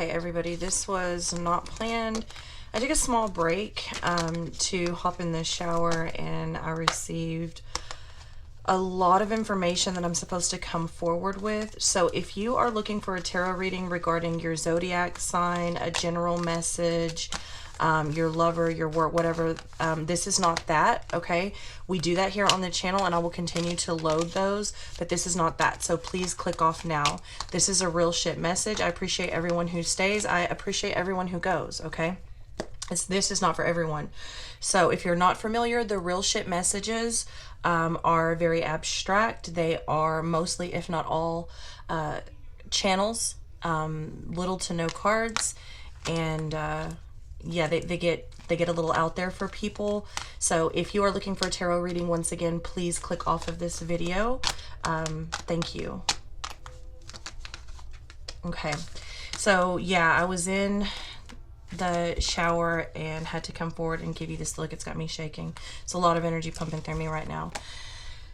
Okay, everybody, this was not planned. I took a small break to hop in the shower, and I received a lot of information that I'm supposed to come forward with. So if you are looking for a tarot reading regarding your zodiac sign, a general message, your lover, your work, whatever, this is not that, okay? We do that here on the channel, and I will continue to load those, but this is not that. So please click off now. This is a real shit message. I appreciate everyone who stays. I appreciate everyone who goes, okay? This is not for everyone. So if you're not familiar, the real shit messages are very abstract. They are mostly, if not all, channels, little to no cards, and yeah, they get a little out there for people. So if you are looking for a tarot reading, once again, please click off of this video. Thank you. Okay, so yeah, I was in the shower and had to come forward and give you this look. It's got me shaking. It's a lot of energy pumping through me right now.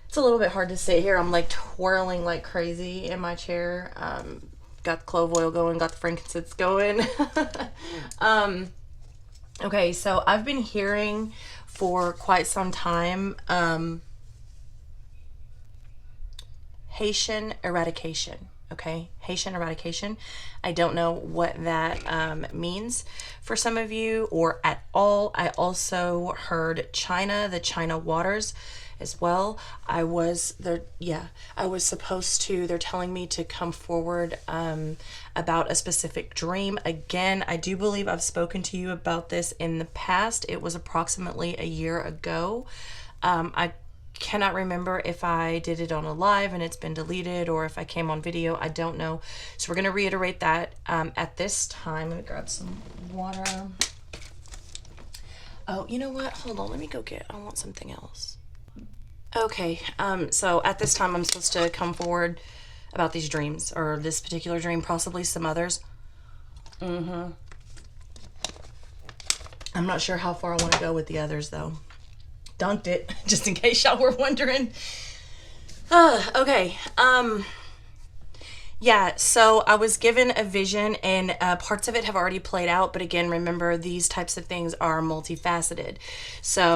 It's a little bit hard to sit here. I'm like twirling like crazy in my chair. Got the clove oil going, got the frankincense going. Okay, so I've been hearing for quite some time Haitian eradication. Okay, Haitian eradication. I don't know what that means for some of you or at all. I also heard China, the China waters as well. I was there, yeah, I was supposed to, they're telling me to come forward about a specific dream. Again, I do believe I've spoken to you about this in the past. It was approximately a year ago. I cannot remember if I did it on a live and it's been deleted, or if I came on video. I don't know. So we're going to reiterate that at this time. Let me grab some water. Oh, you know what? Hold on. Let me go get, I want something else. Okay. So at this time, I'm supposed to come forward about these dreams, or this particular dream, possibly some others. I'm not sure how far I want to go with the others though. Dunked it, just in case y'all were wondering. Okay. Yeah, so I was given a vision, and parts of it have already played out, but again, remember, these types of things are multifaceted. So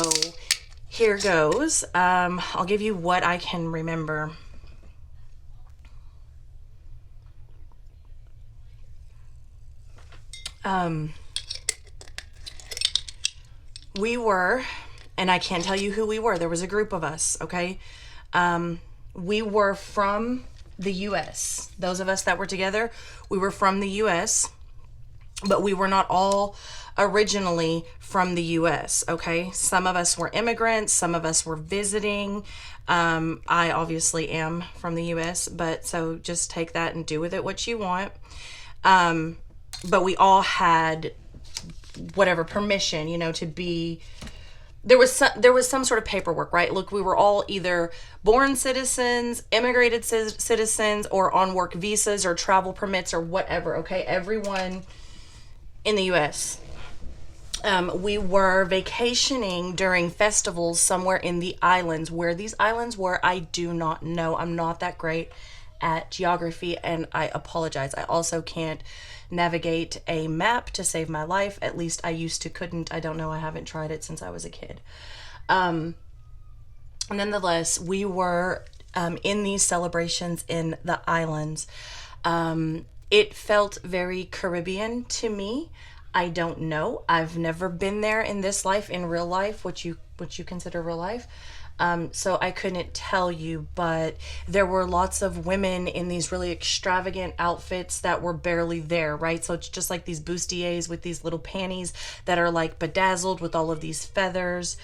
here goes. I'll give you what I can remember. We were, and I can't tell you who we were. There was a group of us, okay? We were from the U.S. Those of us that were together, we were from the U.S., but we were not all originally from the U.S., okay? Some of us were immigrants. Some of us were visiting. I obviously am from the U.S., but so just take that and do with it what you want. But we all had whatever permission, you know, to be... There was some sort of paperwork, right? Look, we were all either born citizens, immigrated citizens, or on work visas or travel permits or whatever, okay? Everyone in the U.S. We were vacationing during festivals somewhere in the islands. Where these islands were, I do not know. I'm not that great at geography, and I apologize. I also can't navigate a map to save my life. At least I used to couldn't. I don't know. I haven't tried it since I was a kid. Nonetheless, we were in these celebrations in the islands. It felt very Caribbean to me. I don't know. I've never been there in this life, in real life, what you consider real life. So I couldn't tell you, but there were lots of women in these really extravagant outfits that were barely there, right? So it's just like these bustiers with these little panties that are like bedazzled with all of these feathers.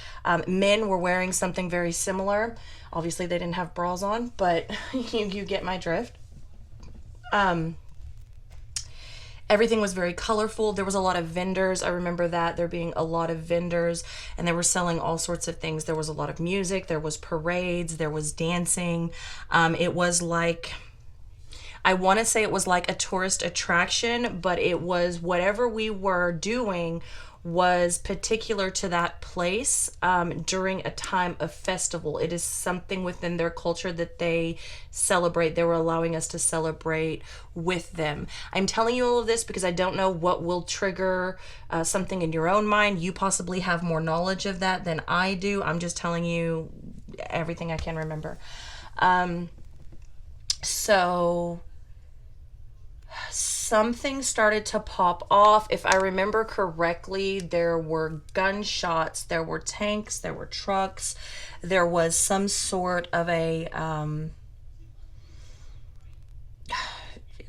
Men were wearing something very similar. Obviously they didn't have bras on, but you get my drift. Everything was very colorful. There was a lot of vendors. I remember that there being a lot of vendors, and they were selling all sorts of things. There was a lot of music. There was parades. There was dancing. It was like, I want to say it was like a tourist attraction, but it was whatever we were doing was particular to that place during a time of festival. It is something within their culture that they celebrate. They were allowing us to celebrate with them. I'm telling you all of this because I don't know what will trigger something in your own mind. You possibly have more knowledge of that than I do. I'm just telling you everything I can remember. So something started to pop off. If I remember correctly, there were gunshots, there were tanks, there were trucks, there was some sort of a I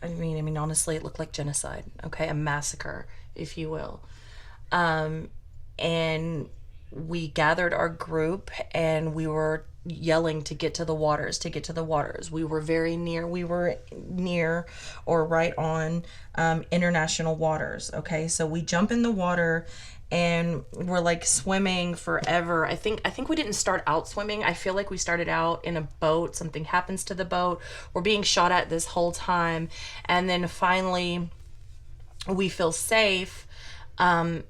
mean honestly, it looked like genocide, okay? A massacre, if you will. And we gathered our group and we were yelling to get to the waters, to get to the waters. We were near or right on international waters. Okay, so we jump in the water and we're like swimming forever. I think we didn't start out swimming. I feel like we started out in a boat. Something happens to the boat. We're being shot at this whole time, and then finally we feel safe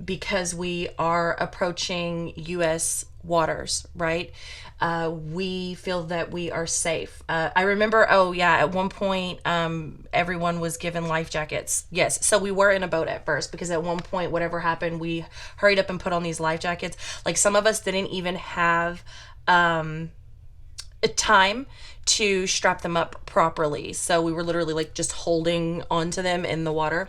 because we are approaching U.S. waters, right? We feel that we are safe. I remember, at one point, everyone was given life jackets. Yes, so we were in a boat at first because at one point, whatever happened, we hurried up and put on these life jackets. Like, some of us didn't even have a time to strap them up properly. So we were literally like just holding onto them in the water.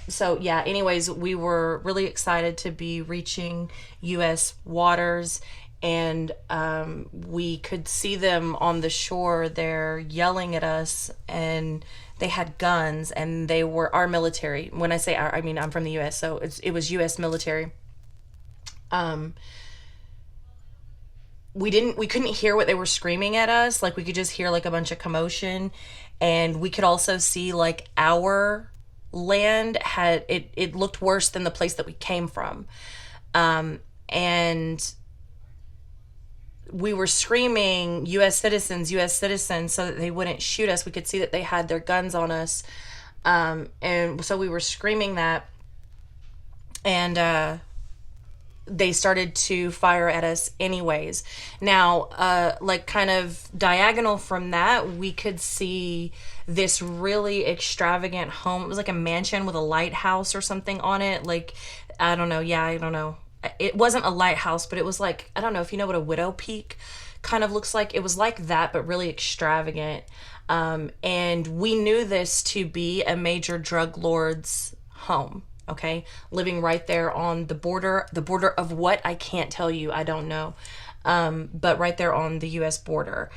So yeah, anyways, we were really excited to be reaching U.S. waters, and we could see them on the shore there yelling at us, and they had guns, and they were our military. When I say our, I mean I'm from the U.S., so it was U.S. military. We couldn't hear what they were screaming at us. Like, we could just hear like a bunch of commotion, and we could also see like our land had it looked worse than the place that we came from, and we were screaming US citizens, so that they wouldn't shoot us. We could see that they had their guns on us, and so we were screaming that, and they started to fire at us anyways. Now, like, kind of diagonal from that, we could see this really extravagant home. It was like a mansion with a lighthouse or something on it. Like, I don't know. Yeah, I don't know. It wasn't a lighthouse, but it was like, I don't know if you know what a widow peak kind of looks like. It was like that, but really extravagant. And we knew this to be a major drug lord's home. Okay, living right there on the border of what, I can't tell you, I don't know, but right there on the U.S. border.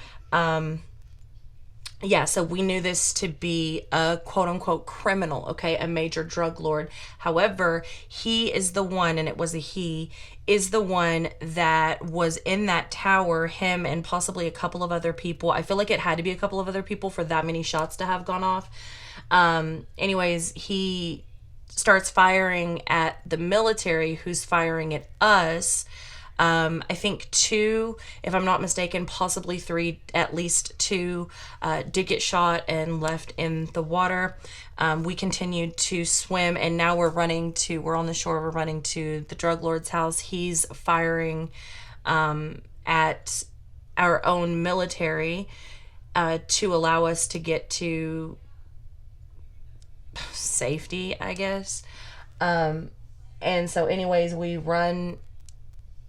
Yeah, so we knew this to be a quote-unquote criminal, okay, a major drug lord. However, he is the one, and it was a he, is the one that was in that tower, him and possibly a couple of other people. I feel like it had to be a couple of other people for that many shots to have gone off. Anyways, he starts firing at the military, who's firing at us. I think two, if I'm not mistaken, possibly three, at least two, did get shot and left in the water. We continued to swim, and now we're on the shore, we're running to the drug lord's house. He's firing at our own military to allow us to get to safety, I guess. And so anyways, we run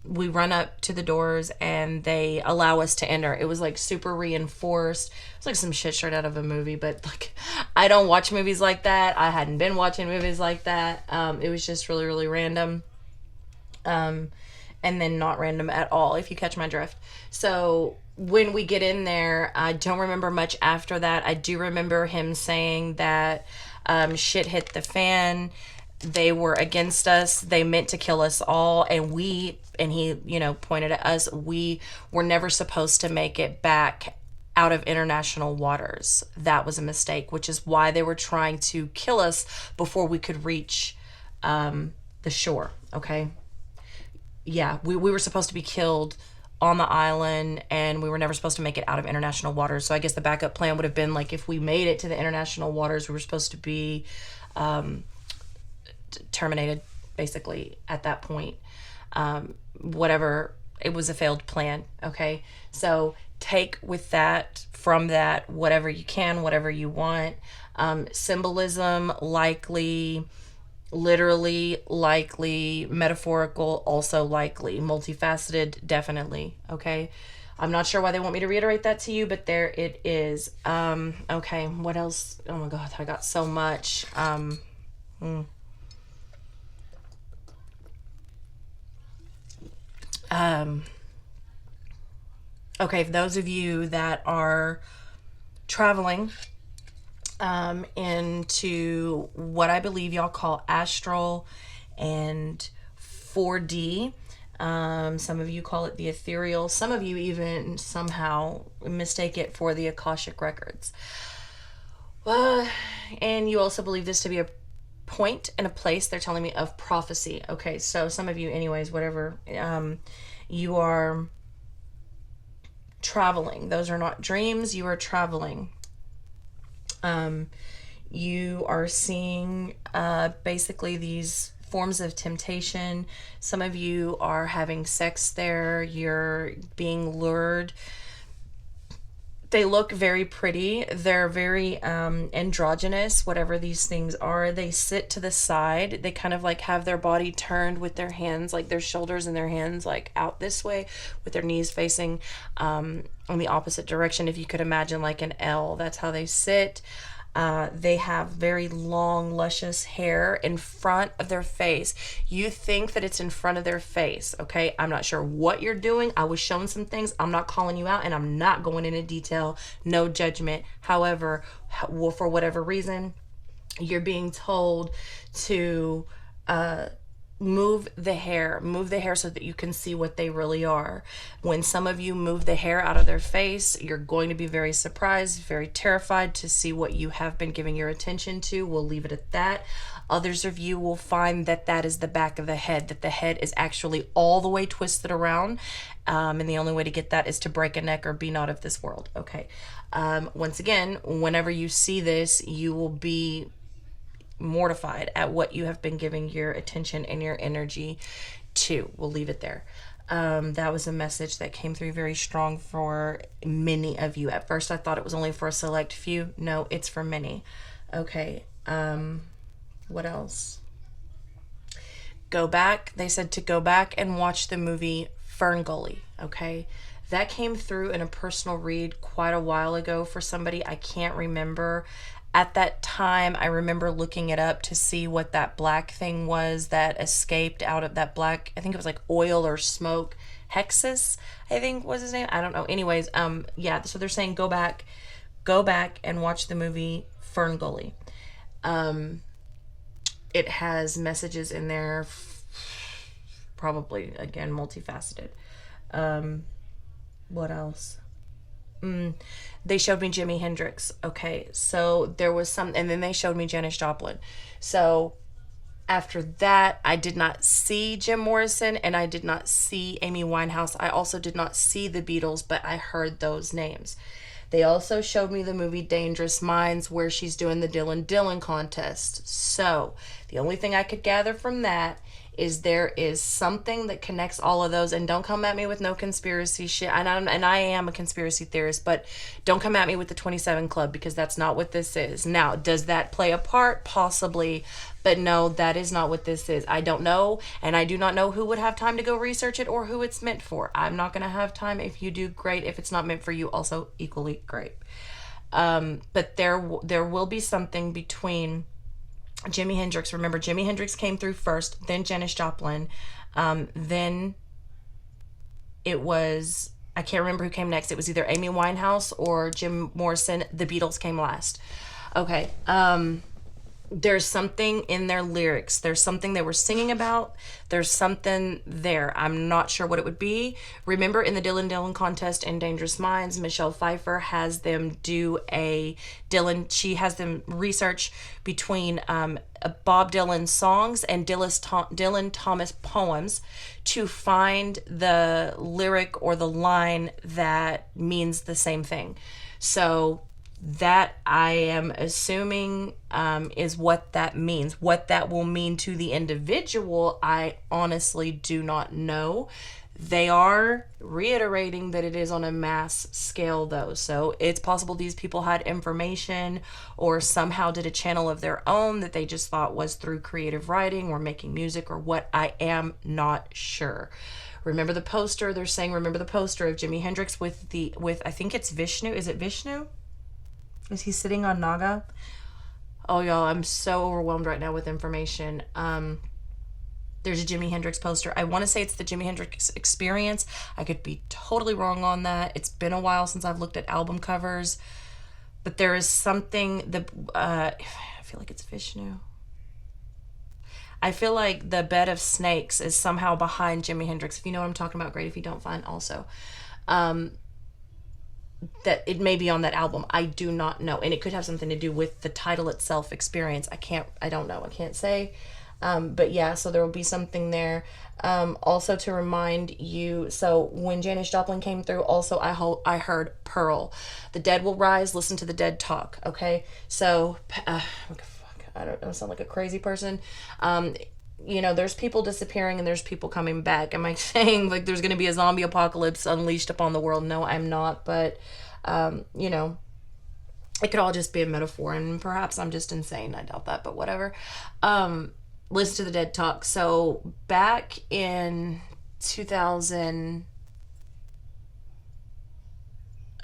up to the doors and they allow us to enter. It was like super reinforced. It's like some shit straight out of a movie, but like, I don't watch movies like that. I hadn't been watching movies like that. It was just really, really random. And then not random at all, if you catch my drift. So when we get in there, I don't remember much after that. I do remember him saying that shit hit the fan. They were against us. They meant to kill us all. And he, pointed at us. We were never supposed to make it back out of international waters. That was a mistake, which is why they were trying to kill us before we could reach the shore. Okay. Yeah. We were supposed to be killed on the island, and we were never supposed to make it out of international waters. So I guess the backup plan would have been, like, if we made it to the international waters, we were supposed to be terminated, basically, at that point. Whatever, it was a failed plan. Okay. So take with that, from that, whatever you can, whatever you want. Symbolism, likely, literally, likely, metaphorical, also likely, multifaceted, definitely. Okay. I'm not sure why they want me to reiterate that to you, but there it is. Okay, what else? Oh my God, I got so much. Hmm. Um, okay, for those of you that are traveling into what I believe y'all call astral and 4D. Some of you call it the ethereal. Some of you even somehow mistake it for the Akashic records. And you also believe this to be a point and a place, they're telling me, of prophecy. Okay, so some of you, anyways, whatever, you are traveling. Those are not dreams. You are traveling. You are seeing basically these forms of temptation. Some of you are having sex there. You're being lured. They look very pretty. They're very androgynous, whatever these things are. They sit to the side. They kind of like have their body turned with their hands, like their shoulders and their hands like out this way, with their knees facing on the opposite direction. If you could imagine like an L, that's how they sit. They have very long, luscious hair in front of their face. You think that it's in front of their face, okay? I'm not sure what you're doing. I was shown some things. I'm not calling you out, and I'm not going into detail. No judgment. However, for whatever reason, you're being told to move the hair so that you can see what they really are. When some of you move the hair out of their face, you're going to be very surprised, very terrified to see what you have been giving your attention to. We'll leave it at that. Others of you will find that that is the back of the head, that the head is actually all the way twisted around, and the only way to get that is to break a neck or be not of this world. Okay. Once again, whenever you see this, you will be mortified at what you have been giving your attention and your energy to. We'll leave it there. That was a message that came through very strong for many of you. At first I thought it was only for a select few. No, it's for many. Okay. What else? Go back. They said to go back and watch the movie Fern Gully. Okay. That came through in a personal read quite a while ago for somebody. I can't remember. At that time, I remember looking it up to see what that black thing was that escaped out of that black, I think it was like oil or smoke. Hexus, I think was his name. I don't know. Anyways, yeah, so they're saying go back and watch the movie Fern Gully. It has messages in there, probably, again, multifaceted. What else? They showed me Jimi Hendrix. Okay, so there was some, and then they showed me Janis Joplin. So after that, I did not see Jim Morrison, and I did not see Amy Winehouse. I also did not see the Beatles, but I heard those names. They also showed me the movie Dangerous Minds, where she's doing the Dylan contest. So the only thing I could gather from that is there is something that connects all of those. And don't come at me with no conspiracy shit. And I am a conspiracy theorist, but don't come at me with the 27 Club, because that's not what this is. Now, does that play a part? Possibly. But no, that is not what this is. I don't know, and I do not know who would have time to go research it or who it's meant for. I'm not going to have time. If you do, great. If it's not meant for you, also equally great. But there will be something between Jimi Hendrix. Remember, Jimi Hendrix came through first, then Janis Joplin, then it was, I can't remember who came next. It was either Amy Winehouse or Jim Morrison. The Beatles came last. Okay. There's something in their lyrics. There's something they were singing about. There's something there. I'm not sure what it would be. Remember, in the Dylan contest in Dangerous Minds, Michelle Pfeiffer has them do she has them research between Bob Dylan songs and Dylan Thomas poems to find the lyric or the line that means the same thing. So That I am assuming is what that means. What that will mean to the individual, I honestly do not know. They are reiterating that it is on a mass scale, though. So it's possible these people had information or somehow did a channel of their own that they just thought was through creative writing or making music or what. I am not sure. Remember the poster? They're saying remember the poster of Jimi Hendrix with I think it's Vishnu. Is it Vishnu? Is he sitting on Naga? Oh, y'all, I'm so overwhelmed right now with information. There's a Jimi Hendrix poster. I want to say it's the Jimi Hendrix Experience. I could be totally wrong on that. It's been a while since I've looked at album covers. But there is something, I feel like it's Vishnu. I feel like the Bed of Snakes is somehow behind Jimi Hendrix. If you know what I'm talking about, great. If you don't, fine also. That it may be on that album. I do not know. And it could have something to do with the title itself, Experience. I don't know. I can't say. But yeah, so there will be something there. Also to remind you, so when Janis Joplin came through, also I heard Pearl. The dead will rise, listen to the dead talk. Okay. So, I don't sound like a crazy person. You know, there's people disappearing and there's people coming back. Am I saying like there's going to be a zombie apocalypse unleashed upon the world? No, I'm not. But, you know, it could all just be a metaphor and perhaps I'm just insane. I doubt that, but whatever. Listen to the dead talk. So back in 2000,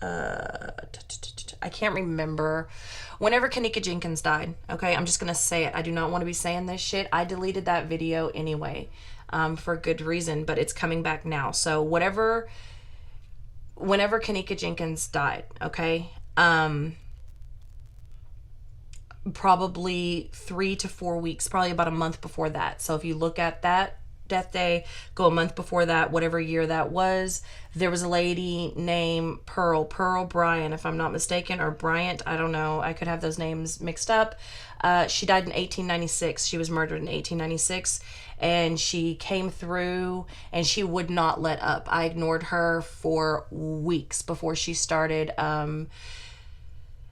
I can't remember. Whenever Kanika Jenkins died, okay, I'm just gonna say it. I do not want to be saying this shit. I deleted that video anyway, for good reason, but it's coming back now. So whenever Kanika Jenkins died, okay, probably 3 to 4 weeks, probably about a month before that. So if you look at that death day, go a month before that, whatever year that was, there was a lady named Pearl Bryan, if I'm not mistaken, or Bryant, I don't know, I could have those names mixed up. She died in 1896. She was murdered in 1896, and she came through and she would not let up. I ignored her for weeks before she started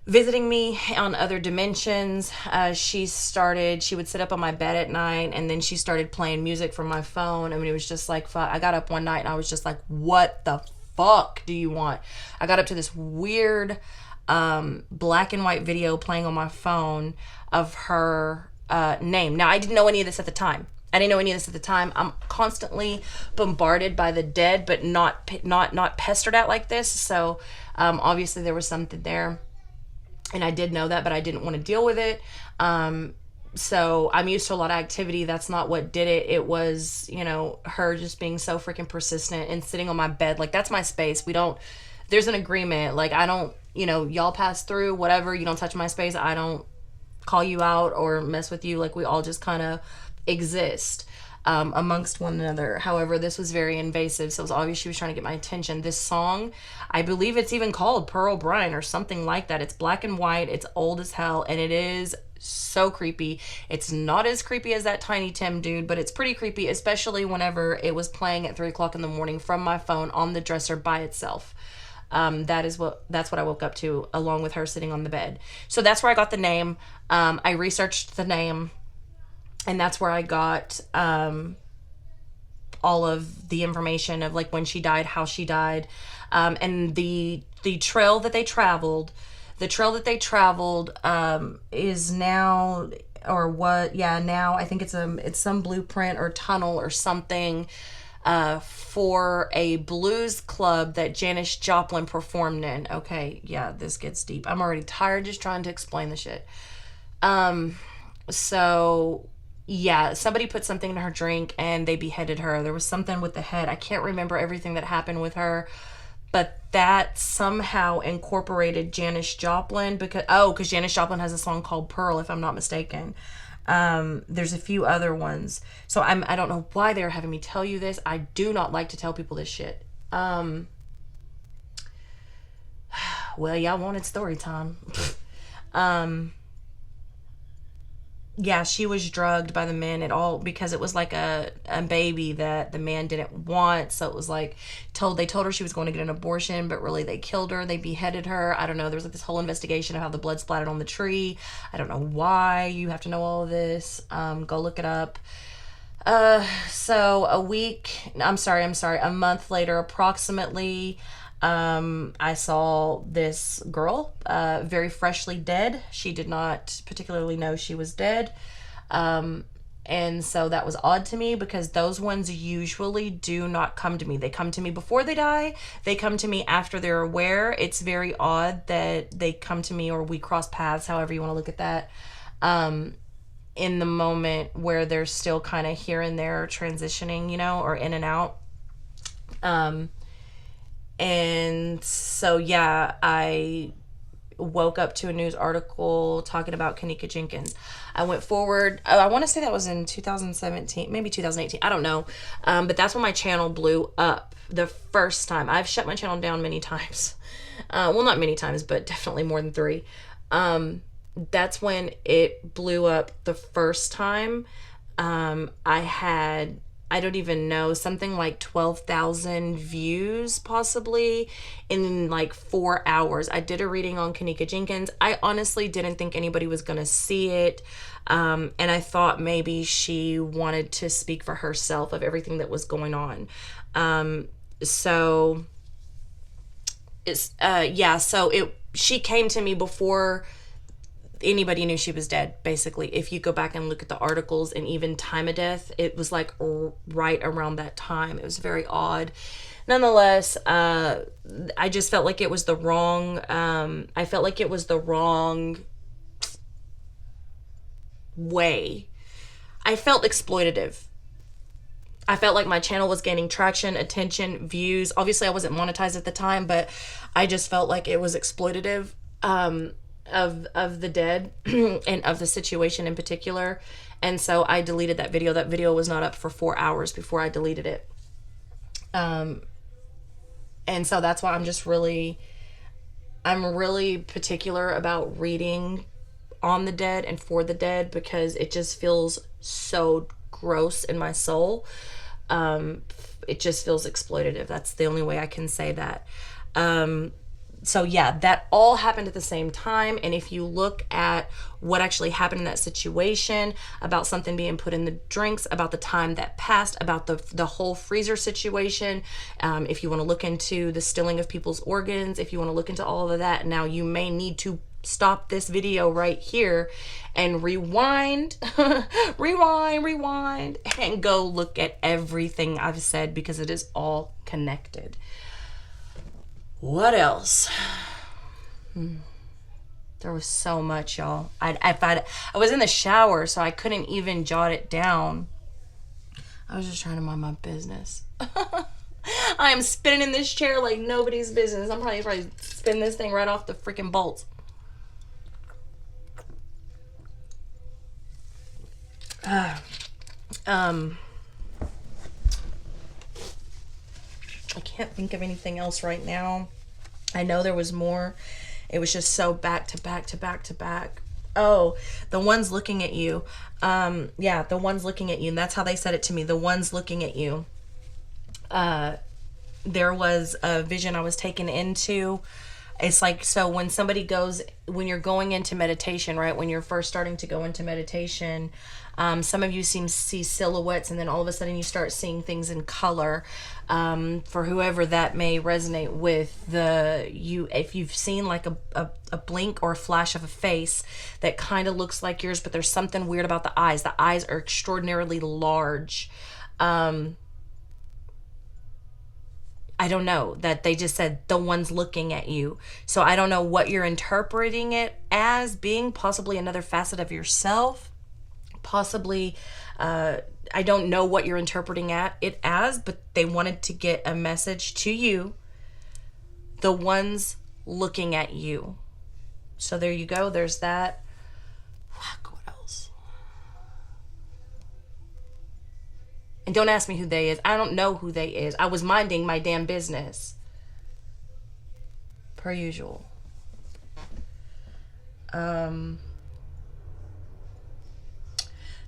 visiting me on other dimensions. She would sit up on my bed at night, and then she started playing music from my phone. I mean, it was just like, fuck. I got up one night and I was just like, what the fuck do you want? I got up to this weird black and white video playing on my phone of her name. Now, I didn't know any of this at the time. I'm constantly bombarded by the dead, but not pestered at like this. So obviously there was something there. And I did know that, but I didn't want to deal with it. So I'm used to a lot of activity. That's not what did it. It was, you know, her just being so freaking persistent and sitting on my bed. Like, that's my space. There's an agreement. Like, I don't, you know, y'all pass through, whatever. You don't touch my space. I don't call you out or mess with you. Like, we all just kind of exist amongst one another. However, this was very invasive, so it was obvious she was trying to get my attention. This song, I believe it's even called Pearl Bryan or something like that. It's black and white, it's old as hell, and it is so creepy. It's not as creepy as that Tiny Tim dude, but it's pretty creepy, especially whenever it was playing at 3 o'clock in the morning from my phone on the dresser by itself. That's what I woke up to, along with her sitting on the bed. So that's where I got the name. I researched the name, and that's where I got all of the information of like when she died, how she died, and the trail that they traveled. The trail that they traveled is now, or what? Yeah, now I think it's some blueprint or tunnel or something for a blues club that Janis Joplin performed in. Okay, yeah, this gets deep. I'm already tired just trying to explain the shit. So yeah, somebody put something in her drink and they beheaded her. There was something with the head. I can't remember everything that happened with her, but that somehow incorporated Janis Joplin because Janis Joplin has a song called Pearl, if I'm not mistaken. There's a few other ones. So I don't know why they're having me tell you this. I do not like to tell people this shit. Well, y'all wanted story time. Yeah, she was drugged by the men at all because it was like a baby that the man didn't want. So it was like they told her she was going to get an abortion, but really they killed her. They beheaded her. I don't know. There was like this whole investigation of how the blood splattered on the tree. I don't know why. You have to know all of this. Go look it up. So a month later, approximately, I saw this girl, very freshly dead. She did not particularly know she was dead. And so that was odd to me because those ones usually do not come to me. They come to me before they die. They come to me after they're aware. It's very odd that they come to me or we cross paths, however you want to look at that. In the moment where they're still kind of here and there transitioning, or in and out. And so, yeah, I woke up to a news article talking about Kenneka Jenkins. I went forward. I want to say that was in 2017, maybe 2018. I don't know. But that's when my channel blew up the first time. I've shut my channel down many times. Well, not many times, but definitely more than 3. That's when it blew up the first time. I had, I don't even know, something like 12,000 views possibly in like 4 hours. I did a reading on Kenneka Jenkins. I honestly didn't think anybody was going to see it. And I thought maybe she wanted to speak for herself of everything that was going on. So it's, she came to me before anybody knew she was dead, basically. If you go back and look at the articles and even time of death, it was like right around that time. It was very odd. Nonetheless, I just felt like it was the wrong, way. I felt exploitative. I felt like my channel was gaining traction, attention, views. Obviously, I wasn't monetized at the time, but I just felt like it was exploitative. Of the dead and of the situation in particular. And so I deleted that video. That video was not up for 4 hours before I deleted it. And so that's why I'm really particular about reading on the dead and for the dead, because it just feels so gross in my soul. It just feels exploitative. That's the only way I can say that. So yeah, that all happened at the same time. And if you look at what actually happened in that situation, about something being put in the drinks, about the time that passed, about the whole freezer situation, if you want to look into the stealing of people's organs, if you want to look into all of that, now you may need to stop this video right here and rewind, rewind, and go look at everything I've said, because it is all connected. What else? There was so much, y'all. I was in the shower, so I couldn't even jot it down. I was just trying to mind my business. I am spinning in this chair like nobody's business. I'm probably spin this thing right off the freaking bolts. I can't think of anything else right now. I know there was more. It was just so back to back to back to back. Oh, the ones looking at you. Yeah, the ones looking at you. And that's how they said it to me. The ones looking at you. There was a vision I was taken into. It's like, so when when you're going into meditation, right? When you're first starting to go into meditation, some of you see silhouettes, and then all of a sudden you start seeing things in color. For whoever that may resonate with, if you've seen like a blink or a flash of a face that kind of looks like yours, but there's something weird about the eyes. The eyes are extraordinarily large. I don't know, that they just said the ones looking at you. So I don't know what you're interpreting it as being, possibly another facet of yourself, possibly, I don't know what you're interpreting it as, but they wanted to get a message to you, the ones looking at you. So there you go, there's that. Fuck, what else? And don't ask me who they is. I don't know who they is. I was minding my damn business. Per usual.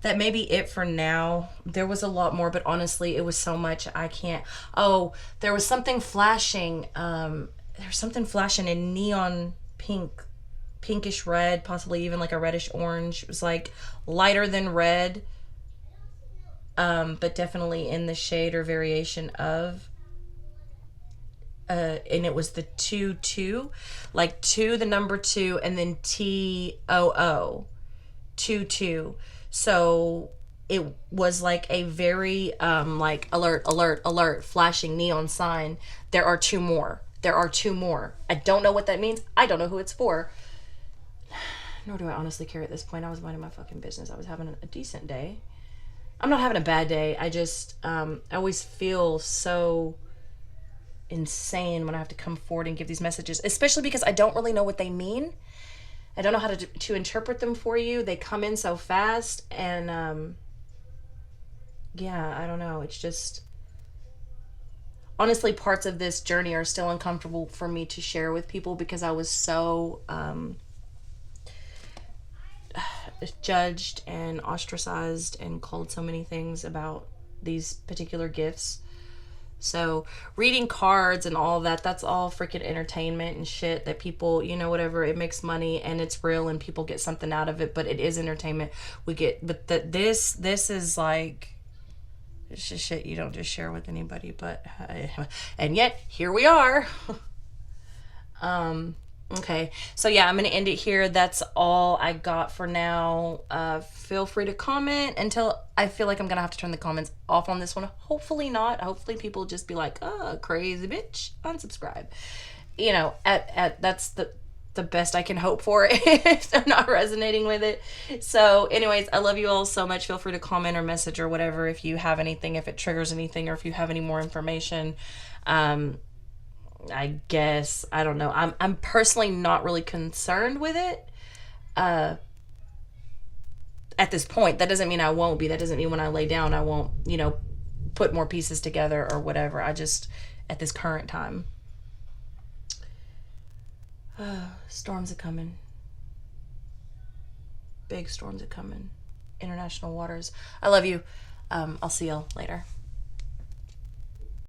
that may be it for now. There was a lot more, but honestly, it was so much I can't. Oh, there was something flashing. There's something flashing in neon pink, pinkish red, possibly even like a reddish orange. It was like lighter than red, but definitely in the shade or variation of. And it was the 2 like 2, the number 2, and then TOO, 2. So it was like a very like alert, alert, alert, flashing neon sign. There are 2 more. There are 2 more. I don't know what that means. I don't know who it's for. Nor do I honestly care at this point. I was minding my fucking business. I was having a decent day. I'm not having a bad day. I just I always feel so insane when I have to come forward and give these messages, especially because I don't really know what they mean. I don't know how to interpret them for you. They come in so fast, and yeah, I don't know. It's just, honestly, parts of this journey are still uncomfortable for me to share with people because I was so judged and ostracized and called so many things about these particular gifts. So reading cards and all that, that's all freaking entertainment and shit that people, you know, whatever, it makes money and it's real and people get something out of it, but it is entertainment. But this is like, it's just shit you don't just share with anybody, but, and yet here we are. Okay, so yeah, I'm going to end it here. That's all I got for now. Feel free to comment until I feel like I'm going to have to turn the comments off on this one. Hopefully not. Hopefully people just be like, oh, crazy bitch, unsubscribe. You know, that's the best I can hope for if I'm not resonating with it. So anyways, I love you all so much. Feel free to comment or message or whatever if you have anything, if it triggers anything, or if you have any more information. I guess, I don't know. I'm personally not really concerned with it at this point. That doesn't mean I won't be. That doesn't mean when I lay down I won't, you know, put more pieces together or whatever. I just, at this current time, storms are coming. Big storms are coming. International waters. I love you. I'll see y'all later.